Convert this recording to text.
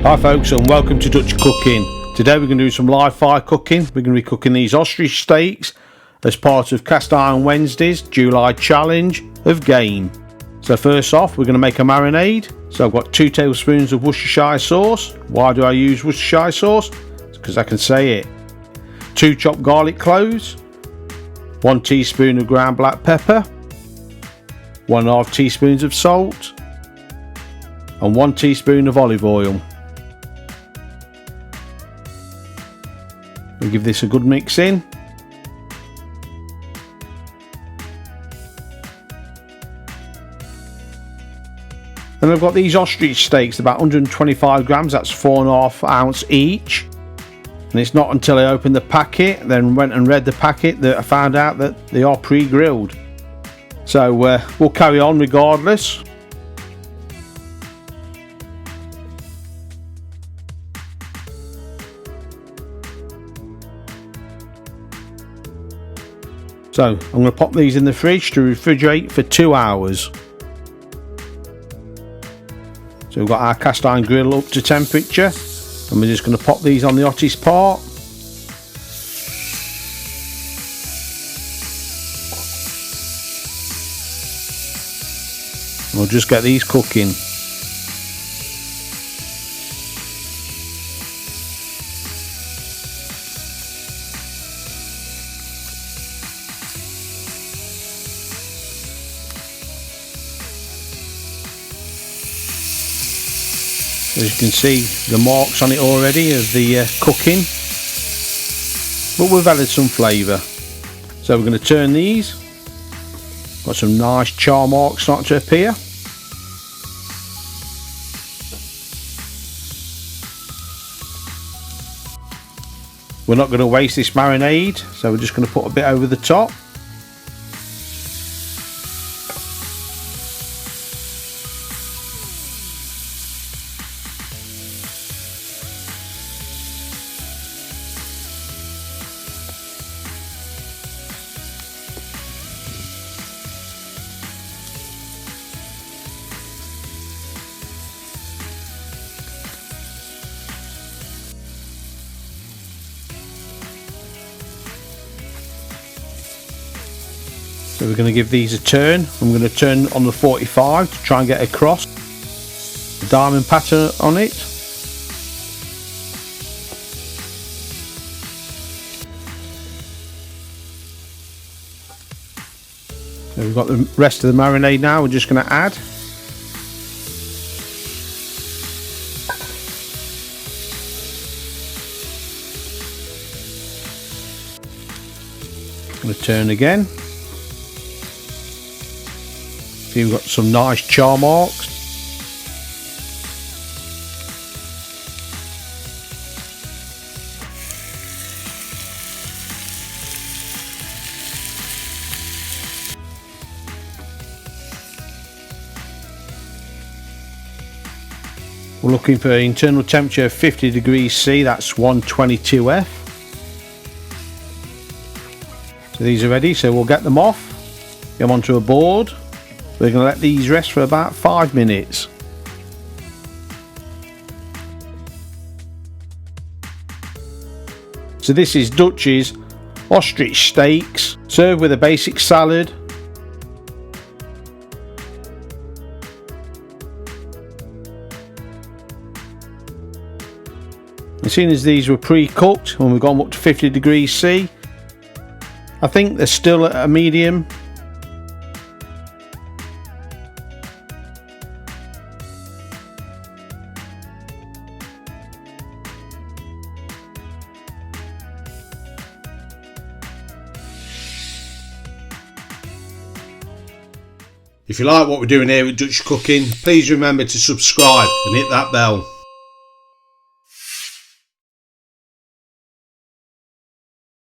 Hi folks, and welcome to Dutch Cooking. Today we're going to do some live fire cooking. We're going to be cooking these ostrich steaks as part of Cast Iron Wednesday's July challenge of game. So first off, we're going to make a marinade. So I've got 2 tablespoons of Worcestershire sauce. Why do I use Worcestershire sauce? It's because I can say it. 2 chopped garlic cloves, 1 teaspoon of ground black pepper, 1.5 teaspoons of salt, and 1 teaspoon of olive oil. We'll give this a good mix in. Then I've got these ostrich steaks, about 125 grams, that's 4.5 ounce each. And it's not until I opened the packet, then went and read the packet, that I found out that they are pre-grilled. So we'll carry on regardless. So I'm going to pop these in the fridge to refrigerate for 2 hours. So we've got our cast iron grill up to temperature, and we're just going to pop these on the hottest part. And we'll just get these cooking. As you can see, the marks on it already of the cooking, but we've added some flavour. So we're going to turn these. Got some nice char marks starting to appear. We're not going to waste this marinade, so we're just going to put a bit over the top. So we're going to give these a turn. I'm going to turn on the 45 to try and get across the diamond pattern on it. So we've got the rest of the marinade now. We're just going to add. I'm going to turn again. We've got some nice char marks. We're looking for internal temperature of 50 degrees C, that's 122 F. So these are ready, so we'll get them off, get them onto a board. We're going to let these rest for about 5 minutes. So this is Dutchy's ostrich steaks, served with a basic salad. As soon as these were pre-cooked, when we've gone up to 50 degrees C, I think they're still at a medium. If you like what we're doing here with Dutch Cooking, please remember to subscribe and hit that bell.